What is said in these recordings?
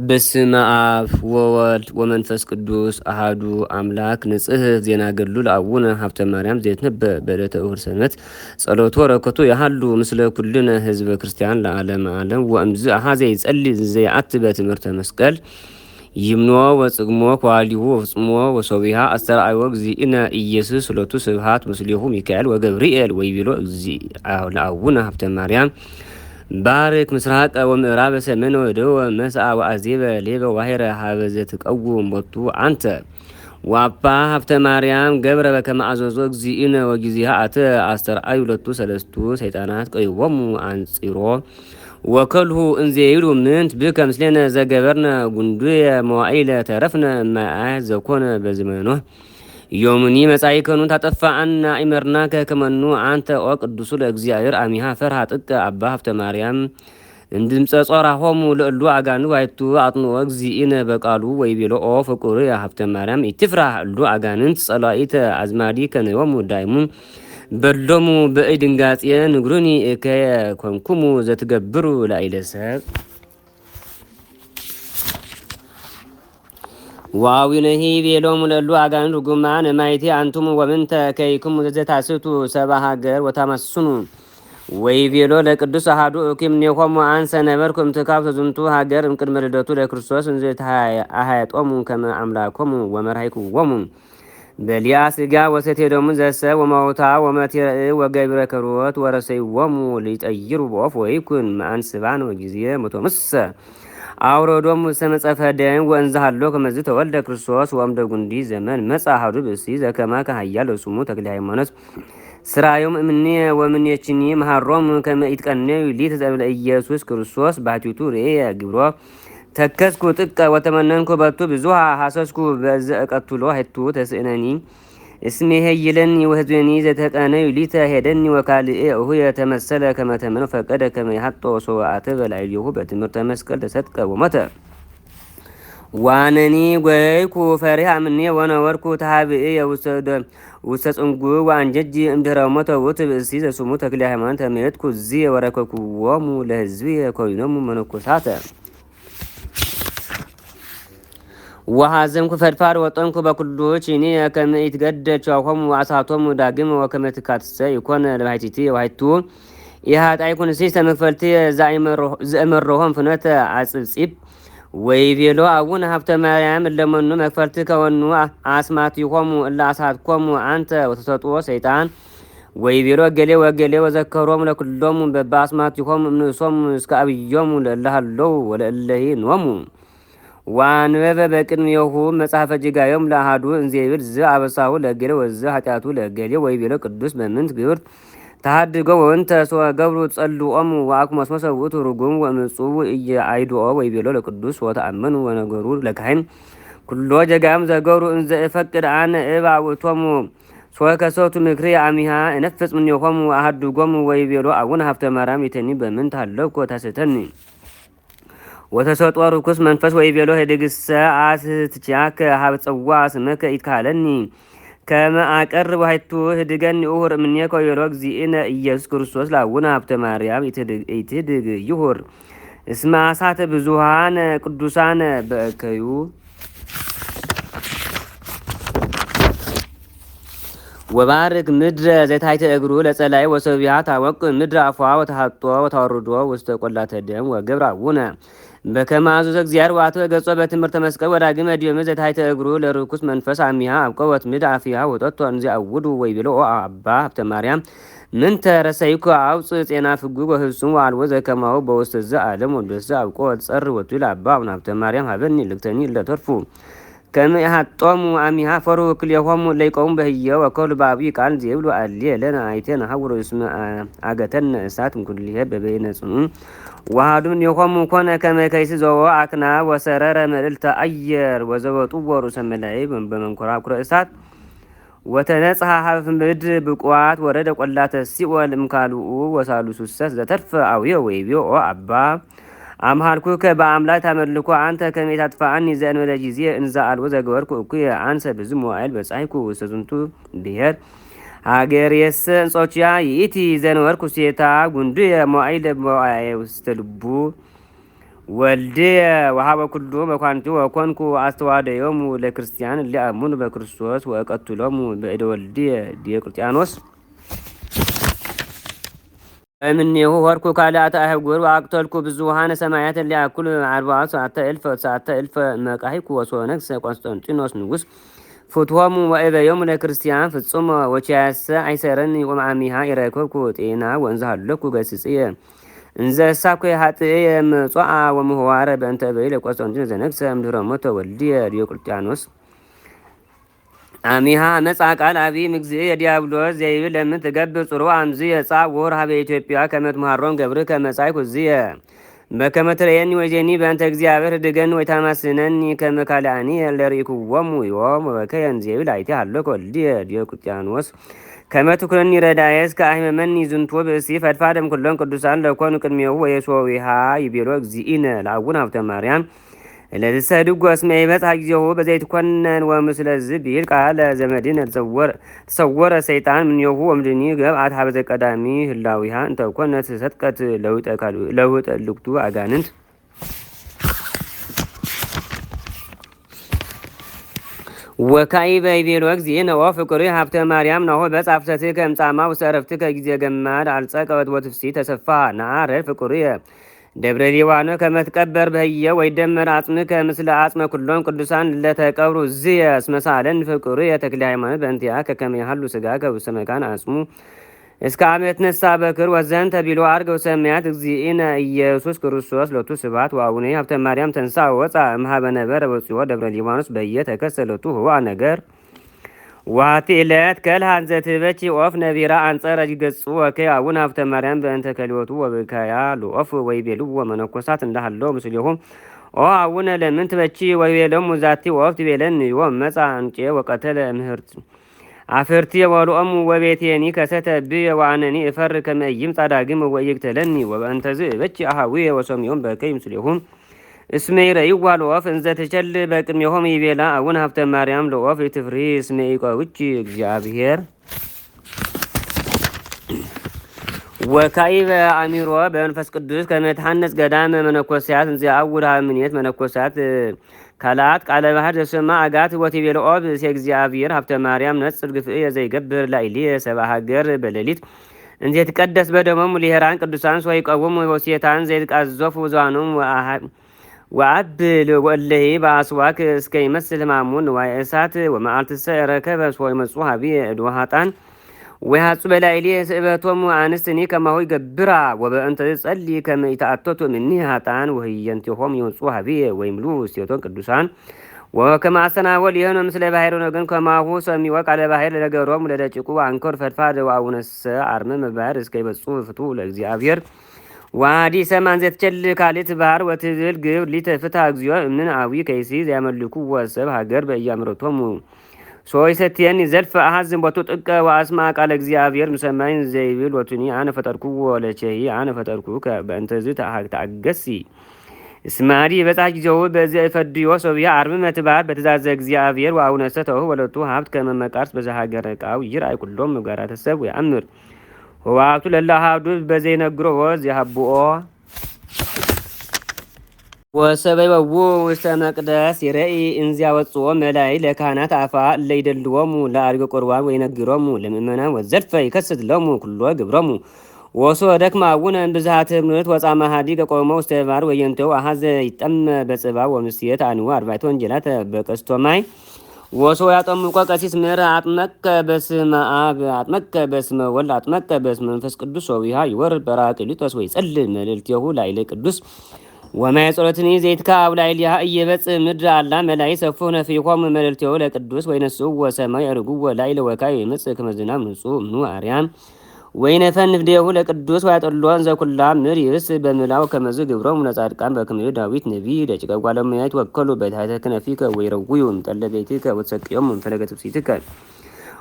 በስመ አብ ወወልድ ወመንፈስ ቅዱስ አሃዱ አምላክ ንጽህ ዜና ገድሉ ለአቡነ ሀብተ ማርያም ዘይትነበ በዕለተ እሁድ ሰንበት ጸሎቶ ረከቶ ያሃሉ ምስለ ኩልነ ህዝበ ክርስቲያን ለዓለመ ዓለም ወእምዝ አሃዘ ይጸልይ ዘይአት በትምህርተ መስቀል ይምኖ ወጽግሞ ኳሊሁ ወፍጽሞ ወሶቢሃ አስተርአዮ እግዚእነ ኢየሱስ ሎቱ ስብሃት ምስሌሁ ሚካኤል ወገብርኤል ወይቤሎ ለአቡነ ሀብተ ማርያም ባርክ ምስራቅ ወምዕራብ ሰሜን ወደወ መስአ ወአዜበ ሌበ ዋሄረ ሀበዘ ትቀውም ቦቱ አንተ ዋባ ሀብተ ማርያም ገብረ በከመ አዘዞ እግዚእነ ወጊዜሃ አተ አስተርአዩ ለቱ ሰለስቱ ሰይጣናት ቀይዎሙ አንጺሮ ወከልሁ እንዘ ይብሉ ምንት ብከ ምስሌነ ዘገበርነ ጉንዱየ መዋኢለ ተረፍነ ማይ ዘኮነ በዘመኖህ ዮሙኒ መጻይከኑ ታጠፋአና ኢመርናከ ከመኑ አንተ ኦ ቅዱሱ ለእግዚአብሔር አሚሃ ፈርሃ ጥቀ አባ ሀብተ ማርያም እንድምፀ ጾራ ሆሙ ለእሉ አጋኑ ባይቱ አጥንኦ እግዚእነ በቃሉ ወይቤሎ ኦ ፍቁር ሀብተ ማርያም ኢትፍራህ እሉ አጋንንት ጸላኢተ አዝማዲ ከነዮሙ ዳይሙ በሎሙ በእድንጋጼ ንግሩኒ እከየ ኮንኩሙ ዘትገብሩ ላይለሰብ ዋዊነሂ ቤሎሙ ለሉ አጋንንት ርጉማን ማይቲ አንቱም ወምንተ ከይክሙ ዘታስቱ ሰባ ሀገር ወታማስኑ ወይ ቤሎ ለቅዱስ አሃዱ እምኔሆሙ አንሰ ነበርኩ እምትካብ ተዝንቱ ሀገር እምቅድመ ልደቱ ለክርስቶስ እንዘ አሃያጦሙ ከመ አምላኮሙ ወመርሃይኩዎሙ በሊያ ስጋ ወሰቴ ደሙ ዘሰ ወማውታ ወመቴር ወገብረ ከሮት ወረሰይዎሙ ሊጠይሩ በወፍ ወይኩን ማንስባን ወጊዜ ሞቶምሰ አውሮዶም ሰመጸፈ ደም ወንዛሃሎ ከመዝ ተወልደ ክርስቶስ ወምደ ጉንዲ ዘመን መጻ ሀዱ ብሲ ዘከማ ከሀያል ስሙ ተክለ ሃይማኖት ስራዮም እምኔ ወምኔችኒ መሃሮም ከመ ይትቀነዩ ሊት ዘብለ ኢየሱስ ክርስቶስ ባቲቱ ሬ ግብሮ ተከስኩ ጥቀ ወተመነንኩ በቱ ብዙሃ ሐሰስኩ በዘ ቀትሎ ሄቱ ተስእነኒ እስሜ ሄይለኒ ወህዝኒ ዘተቀነዩ ሊተ ሄደኒ ወካልኤ እሁ የተመሰለ ከመተመነ ፈቀደ ከመ ይሐጦ ሰዋአተ በላይሊሁ በትምህርተ መስቀል ተሰጥቀ ወሞተ ዋነኒ ጎይኩ ፈሪሃ ምኔ ወነወርኩ ተሃብእ ውስተ ጽንጉ ወአንጀጂ እምድኅረ ሞተ ውእቱ ብእሲ ዘስሙ ተክለ ሃይማኖት ተመየጥኩ እዚ ወረከብክዎሙ ለህዝቢ ኮይኖሙ መነኮሳተ ወሃዘምኩ ፈድፋድ ወጠንኩ በኩሉ ቺኒ ከመ ይትገደድ ቸሆሙ አሳቶሙ ዳግም ወከመ ትካትሰ ይኮነ ለባሕቲቲ ዋሕቱ ኢሃጣይኩን ሲስ ተመክፈልቲ ዘእመሮሆም ፍኖተ አጽብጺብ ወይቤሎ አቡነ ሀብተ ማርያም እለመኑ መክፈልቲ ከወኑ አስማቲሆሙ እለ አሳትኮሙ አንተ ወተሰጥኦ ሰይጣን ወይቤሎ ገሌ ወገሌ ወዘከሮሙ ለኩሎሙ በበአስማቲሆሙ እምንእሶሙ እስከ አብዮሙ ለእለሃለው ወለእለሂ ኖሙ ዋንበበ በቅድሜሁ መጽሐፈ ጅጋዮም ለአሃዱ እንዘይብል ዝ አበሳሁ ለገሌ ወዝ ኃጢአቱ ለገሌ ወይቤሎ ቅዱስ በምንት ግብር ተሃድጎ ወንተ ሶ ገብሩ ጸልኦሙ ወአክሞስሞሰ ውእቱ ርጉም ወምጹእ ኢየአይድኦ ወይቤሎ ለቅዱስ ወተአመኑ ወነገሩ ለካህን ኩሎ ጀጋም ዘገብሩ እንዘ እፈቅድ አነ እባ ውእቶሙ ሶ ከሰቱ ምክሪ አሚሃ እነፍጽ እምኔሆሙ አሃድጎሙ ወይቤሎ አቡነ ሀብተ ማርያም ይተኒ በምንት ሃለኮ ታስተኒ ወተሰጥኦ ርኩስ መንፈስ ወይቤሎ ሄድግሰ አስትቻከ ሀበ ጽዋ ስመከ ኢትካለኒ ከመ አቀርብ ሀይቱ ህድገኒ እሁር እምኔከ ወይቤሎ እግዚእነ ኢየሱስ ክርስቶስ ለአቡነ ሀብተ ማርያም ኢትድግ ይሁር እስመ አሳተ ብዙሃነ ቅዱሳነ በእከዩ ወባርክ ምድረ ዘታሕተ እግሩ ለጸላይ ወሰቢያ ታወቅ ምድረ አፏ ወተሃጦ ወታወርዶ ውስተ ቆላተ ደም ወገብረ አቡነ በከመ አዘዘ እግዚአብሔር ዋቶ ገጾ በትምህርተ መስቀል ወዳግመ ዲበ ዘታሕተ እግሩ ለርኩስ መንፈስ አሚሃ አብቀወት ምድ አፍያ ወጠቶ እንዚ አውዱ ወይቤሎ አባ ሀብተ ማርያም ምንተ ረሰይኩ አውፅእ ጼና ፍጉግ ወህሱም ወአልቦ ዘከማሁ በውስተ ዘ ዓለም ወንደሰ አብቆት ጸር ወቱ ለአባ አቡነ ሀብተ ማርያም ሀበኒ ልክተኒ ለተርፉ ከመ ይሐጦሙ አሚሃ ፈሩ ክልኤሆሙ ለይቆሙ በህየ ወከሉ ባቢ ቃል ዘይብሉ አልየ ለነ አይቴነ ሀውሮ እስመ አገተነ እሳት እምኩልሄ በበይነ ጽኑ ዋሃዱን የሆሙ ኮነ ከመ ከይሲ ዘወ አክና ወሰረረ መልዕልተ አየር ወዘወጡ ወሩሰ መላእክት በመንኮራኩረ እሳት ወተነጽሐ ሀበ ምድር ብቁዋት ወረደ ቆላተ ሲኦል እምካልኡ ወሳሉሱሰ ዘተርፈ አውየ ወይቤኦ አባ አምሃልኩከ በአምላክ ታመልኮ አንተ ከመ ታጥፋአኒ ዘእንበለ ጊዜ እንዘ አልቦ ዘገበርኩ እኩየ አንሰ ብዙ መዋዕል በጻሕኩ ውስተ ዝንቱ ብሔር ሀገር የስ እንጾችያ ይእቲ ዘነበርኩ ሴታ ጉንዱየ መዋዕለ መዋዕየ ውስተ ልቡ ወልድ ወሀበ ኩሉ መኳንቱ ወኮንኩ አስተዋደዮሙ ለክርስቲያን ሊአምኑ በክርስቶስ ወቀትሎሙ በእደ ወልድ ዲዮቅልጥያኖስ እምኔሁ ወርኩ ካልአተ አህጉር ወአቅተልኩ ብዙሃነ ሰማያት ሊያኩሉ 40,000 መቃሂኩ ወሶነግሰ ቆስጠንጢኖስ ንጉስ ፍትሆሙ ወእበዮሙ ለክርስቲያን ፍጹም ወቻያሰ አይሰረን ወማሚሃ ይረከብኩ ጤና ወንዛሃለኩ ገስጽየ እንዘ ሳኩ ሀጥየ መጽአ ወምህዋረ በእንተ በይለ ቆስጠንጢኖስ ዘነግሰ እምድኅረ ሞተ ወልድየ ዲዮቅልጥያኖስ አሚሃ መጻ ቃል አቢ ምግዝእ የዲያብሎስ ዘይብል ለምን ትገብር ጽሩ አምዝ የጻ ወር ሀበ ኢትዮጵያ ከመት መሃሮም ገብር ከመጻይ ኩዝየ በከመ ትሬኒ ወጀኒ በእንተ እግዚአብሔር ድገን ወይታማስነኒ ከመካላኒ ለሪኩዎሙ ዮም ወበከየን ዘይብል አይቴ ሀለኮ ወልድየ ዲዮቅልጥያኖስ ከመትኩረኒ ረዳየስ ከአይመመኒ ዝንቶ ብእሲ ፈድፋደም ኩሎም ቅዱሳን ለኮኑ ቅድሜሁ ወየሶዊሃ ይቤሎ እግዚእነ ለአቡነ ሀብተ ማርያም ለተሰድጎ እስመ ይበጽሕ ጊዜሁ በዘይትኮነን ወምስለዝ ቢል ቃለ ዘመድን ተሰወረ ሰይጣን ምኔሁ ወምድኒ ገብአት ሀበ ዘቀዳሚ ህላዊሃ እንተኮነት ሰጥቀት ለውጠ ልክቱ አጋንንት ወካዕበ ይቤሎ እግዚእነ ወፍቁሪ ሀብተ ማርያም ናሁ በጻፍተትከ እምጻማ ውስተ ዕረፍትከ ጊዜ ገማድ አልጸቀወት ወትፍሥሕት ተሰፋ ነአረር ፍቁርየ ደብረ ሊባኖ ከመትቀበር በህየ ወይደመር አጽምከ ምስለ አጽመ ኩሎም ቅዱሳን ለተቀብሩ ዝየ እስመሳለን ፍቁርየ ተክለ ሃይማኖት በእንቲአከ ከመ ያህሉ ሥጋከ ውስተ መካን አጽሙ እስከ አመ የተነሣ በክር ወዘንተ ቢሎ አርገው ሰማያት እግዚእነ ኢየሱስ ክርስቶስ ሎቱ ስብሐት ወአቡነ ሀብተ ማርያም ተንሥአ ወወፃ እምኀበ ነበረ በጽዮ ደብረ ሊባኖስ በየ ተከሰለቱ ህዋ ነገር ዋቲ ዕለት ከልሃን ዘትበቺ ኦፍ ነቢራ አንጸረ ገጹ ወከይ አቡነ ሀብተ ማርያም በእንተ ከልወቱ ወብካያ ልኦፍ ወይቤሉ ወመነኮሳት እንዳሃለው ምስሌሆም ኦ አቡነ ለምን ትበቺ ወይቤሎም ዛቲ ወፍ ትቤለን ዮም መጻ አንቄ ወቀተለ ምህርት አፍርቲ ወልኦሙ ወቤቴኒ ከሰተ ብየ ወአነኒ እፈር ከመ ይምጻ ዳግም ወይቅተለኒ ወበእንተዝ በቺ አሃዊ ወሰምዮም በከይ ምስሌሆም እስመ ይረይዋ ለወፍ እንዘ ትቸል በቅድሜሆም ይቤላ አቡነ ሀብተ ማርያም ለወፍ ትፍሪ እስመ ይቆውች እግዚአብሔር ወካዕበ አሚሮ በመንፈስ ቅዱስ ከመ ትሐነጽ ገዳመ መነኮሳት እንዘ አውድ ምኔት መነኮሳት ካላት ቃለ ባህር ዘሰማ አጋት ወቲቤሎ ብእሴ እግዚአብሔር ሀብተ ማርያም ነጽር ግፍእየ ዘይገብር ላዕሌየ ሰብአ ሀገር በሌሊት እንዘ ይትቀደስ በደሞሙ ሊሄራን ቅዱሳን ወይቀውሙ ወሴታን ዘይትቃዘፉ ብዙኃኖሙ ወአብል ወእለሂ በአስዋክ እስከ ይመስል ህማሙን ንዋየ እሳት ወመዓልትሰ ረከበ ወይመጹ ሀቢየ እድ ኃጥአን ወይሃጹ በላዕሌየ ስእበቶሙ አንስትኒ ከማሁ ይገብራ ወበእንተ ጸሊ ከመ ይተአተቱ እምኔ ኃጥአን ወህየንቲሆም ይወጹ ሀቢየ ወይምሉ ውስቴቶን ቅዱሳን ወከመ አሰናወል ይህኑ ምስለ ባሕር ወገን ከማሁ ሰሚዖ ቃለ ባሕር ለነገሮሙ ለደቂቁ አንኮር ፈድፋድ ወአቡነሰ አርመመ ባሕር እስከ ይበጹ ፍቱ ለእግዚአብሔር ዋዲ ሰማን ዘትቸል ካሊት ባህር ወትብል ግብር ሊተፍታ እግዚኦ እምን አዊ ከይሲ ያመልኩ ወሰብ ሀገር በያምረቶሙ ሶይ ሰትየን ዘልፈ አሐዝም ቦቱ ጥቀ ወአስማ ቃለ እግዚአብሔር ምሰማይን ዘይብል ወቱኒ አነ ፈጠርኩ ወለቸይ አነ ፈጠርኩ በእንተዝ ታገሲ እስማዲ በጻሕ ጊዜው በዚያ ፈድዮ ሶብያ አርምመት ባህር በትእዛዘ እግዚአብሔር ወአቡነሰ ተው ወለቱ ሀብት ከመመቃርስ በዛ ሀገር ቃው ይራይ ኩሎም ጋራ ተሰብ ያምር ወአቱ ለላሃዱ በዘይነግሮ ወዝ ያብኦ ወሰበይ ወው ውስተ መቅደስ ይረኢ እንዚያ ወጽኦ መላይ ለካህናት አፋ ለይደልዎሙ ለአርገ ቁርባን ወይነግሮሙ ለምእመናን ወዘልፈ ይከስት ለሙ ኩሎ ግብሮሙ ወሶ ደክማ አቡነ ብዝሃት እምነት ወጻማ ሀዲቀ ቆሞ ውስተ ባሕር ወየንተው አሐዘ ይጠመ በጽባ ወምስየት አንዋ አርባዕቱ ወንጌላት በቀስቶማይ ወሶ ያጠምቆ ቀሲስ ምዕረ አጥመቀ በስመ አብ አጥመቀ በስመ ወልድ አጥመቀ በስመ መንፈስ ቅዱስ ወቢሃ ይወርድ በራቅሊጦስ ወይጸልል መልእልቴሁ ላዕለ ቅዱስ ወማየ ጸሎትኒ ዘይትካ አውላዕሊሃ እየበጽሕ ምድር አላ መላይ ሰፉሕ ነፊሆሙ መልእልቴሁ ለቅዱስ ወይነስኡ ወሰማይ አርጉዎ ላዕለ ወካይ ይመጽእ ከመ ዝናብ ንጹሕ እምኑ አርያም ወይነፈንፍ ዴሁ ለቅዱስ ወያጠሎን ዘኩላ ምድር ይብስ በምላው ከመዝ ግብሮሙ ለጻድቃን በከመ ዳዊት ነቢይ ደቂቀ እጓለ እመሕያው ይትወከሉ በታሕተ ክነፊከ ወይረውዩ እምጠለ ቤትከ ወትሰቅዮሙ እምፈለገ ትፍሥሕትከ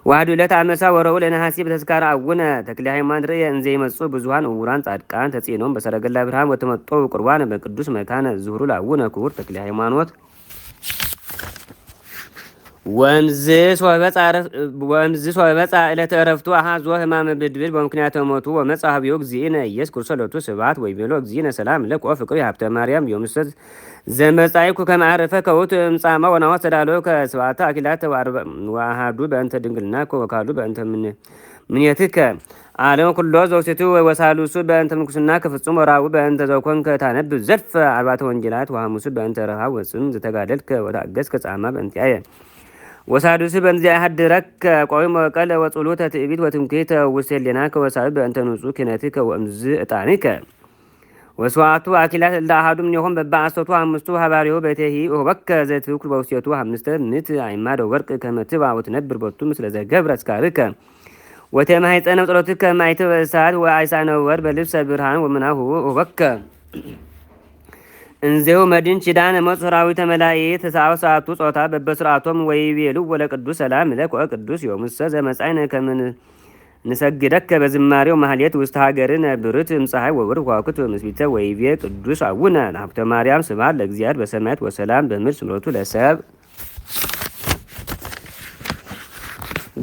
ዋህዱ ዕለት አመሳ ወረቡዕ ለነሐሴ በተዝካረ አቡነ ተክለ ሃይማኖት ርእየ እንዘ ይመጽኡ ብዙኃን እውራን ጻድቃን ተጽእኖም በሰረገላ ብርሃን ወተመጠው ቁርባን በቅዱስ መካነ ዝሁሩ ለአቡነ ክቡር ተክለ ሃይማኖት ወንዝ ሶበጻ ዕለተ ዕረፍቱ አሐዞ ሕማመ ብድብድ በምክንያተ ሞቱ ወመጽአ ኀቤሁ እግዚእነ ኢየሱስ ክርስቶስ ሎቱ ስብሐት ወይቤሎ እግዚእነ ሰላም ለከ ወፍቅር ሀብተ ማርያም ዮምሰት ዘመጻእኩ ከመ ዐረፈ ከውእቱ እምጻማ ወናሁ ተዳሎ ከስብሐተ አኪላት ወአሐዱ በእንተ ድንግልናከ ወካሉ በእንተ ምኔትከ ዓለም ኩሎ ዘውስቱ ወሳሉሱ በእንተ ምንኩስና ከፍጹም ወራቡ በእንተ ዘኮንከ ታነብብ ዘልፈ አርባዕተ ወንጌላት ወሐሙሱ በእንተ ረሃብ ወጽም ዘተጋደልከ ወታገሥከ ጻማ በእንቲአየ ወሳዱስ በእንዚያ ሀድረከ ቆይም ወቀለ ወጽሉተ ትዕቢት ወትምክህተ ውስተ ህሊናከ ወሳብ በእንተ ንጹሕ ኪነትከ ወእምዝ ዕጣንከ ወስዋዕቱ አኪላት እለ አሐዱ እምኔሆሙ በበአሰርቱ አምስቱ ሀባሪሁ በቴሂ ወበከ ዘትኩል በውስቴቱ አምስተ ምዕት አዕማደ ወርቅ ከመ ትብአ ወትነብር ቦቱ ምስለ ዘገብረ እስካርከ ወተማኅፀነ ጸሎትከ ማይተ በእሳት ወአይሳነ ወር በልብሰ ብርሃን ወምናሁ ወበከ እንዘው መድን ቺዳነ ሞት ሰራዊተ መላእክት ተሳው ሰዓቱ ጾታ በበስርዓቶም ወይቤሉ ወለቅዱስ ሰላም ለከ ቅዱስ ዮምሰ ዘመጻእነ ከምን ንሰግደከ በዝማሬው ማህሌት ውስተ ሀገርነ ብርት እምፀሐይ ወወርኅ ከዋክብት ወምስቢተ ወይቤ ቅዱስ አቡነ ሀብተ ማርያም ስብሐት ለእግዚአብሔር በሰማያት ወሰላም በምድር ስምረቱ ለሰብ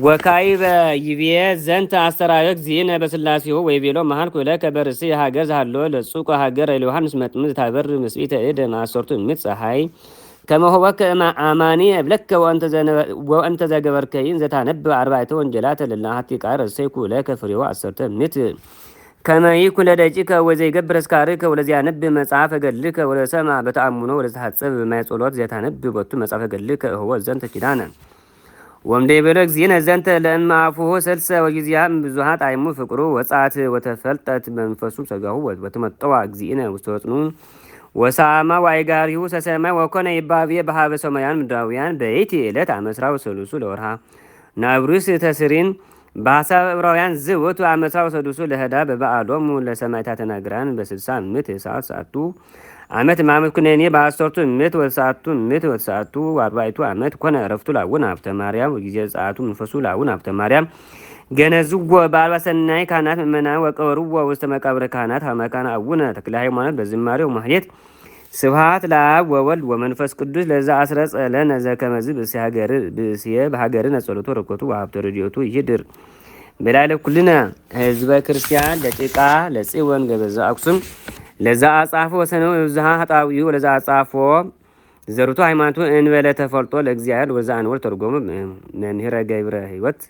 ወካዕበ ይቤ ዘንተ አስተርአዮ እግዚእነ በሥላሴሁ ወይቤሎ መሃልኩ ለከ በርእስየ ሀገር ዘሃሎ ለጹቅ ሀገር ለዮሐንስ መጥምቅ ታበር ምስቢተ እደ ማሰርቱ እምት ፀሐይ ከመ ሆበከ አማኒ እብለከ ወእንተ ዘገበርከይን ዘታነብብ አርባዕተ ወንጌላተ ለላሃቲ ቃል ረሰይኩ ለከ ፍሬሁ አሰርተ እምት ከመ ይኩን ለደቂቀ ወዘይገብር እስካርከ ወለዚያነብብ መጽሐፈ ገድልከ ወለሰማ በተአምኖ ወለዘሐጽብ በማየ ጸሎት ዘታነብብ ቦቱ መጽሐፈ ገድልከ እሆ ዘንተ ኪዳነ ወምደይቤሎ እግዚእነ ዘንተ ለእመ አፉሁ ስልሰ ወጊዜያም ብዙኃት አይሙ ፍቅሩ ወጻት ወተፈልጠት መንፈሱ ሥጋሁ ወተመጠዋ እግዚእነ ውስተ ወጽኑ ወሳማ ዋይጋሪሁ ሰሰማይ ወኮነ ይባቤ በሀበ ሰማያን ምድራውያን በይቲ ዕለት አመስራ ወሰሉሱ ለወርሃ ናብሩስ ተስሪን በሀሳብ ዕብራውያን ዝውቱ አመስራ ወሰሉሱ ለህዳ በበዓሎሙ ለሰማዕታተ ናግራን በስልሳ ምዕት ሰዓቱ ዓመት ማመት ኩነኔ በአሰርቱ ምዕት ወሰዓቱ ምዕት ወሰዓቱ አርባዕቱ ዓመት ኮነ ዕረፍቱ ለአቡነ ሀብተ ማርያም ወጊዜ ጸአቱ መንፈሱ ለአቡነ ሀብተ ማርያም ገነዝዎ በአልባ ሰናይ ካህናት ምእመናን ወቀበርዎ ውስተ መቃብረ ካህናት ሀመካነ አቡነ ተክለ ሃይማኖት በዝማሬው ማህሌት ስብሐት ለአብ ወወልድ ወመንፈስ ቅዱስ ለዛ አስረጸ ለነ ዘከመዝ ብእስየ በሀገርነ ጸሎቱ ረኮቱ ወሀብተ ረድኤቱ ይህድር በላዕለ ኩልነ ህዝበ ክርስቲያን ለጭቃ ለጽዮን ገበዛ አክሱም ለዛ አጻፎ ወሰነው ብዝሃ ኃጣውኢ ወለዛ አጻፎ ዘርቱ ሃይማኖቱ እንበለ ተፈልጦ ለእግዚአብሔር ወዛ አንወር ተርጎሙ መምህረ ገብረ ሕይወት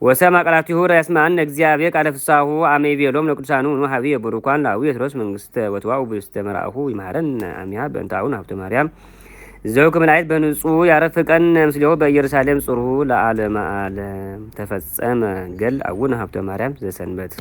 ወሰማ ቃላቲሁ ረስማን እግዚአብሔር ቃለ ፍሳሁ አሜ ቤሎም ለቅዱሳኑ ሀቢ የብሩካን ላዊ የትሮስ መንግስተ ወተዋው ብስተ መራሁ ይማረን አሚያ በእንታውን ሀብተ ማርያም ዘውክ መላእክት በንጹህ ያረፍቀን ምስሌው በኢየሩሳሌም ጽሩሁ ለዓለመ ዓለም ተፈጸመ ገል አቡነ ሀብተ ማርያም ዘሰንበት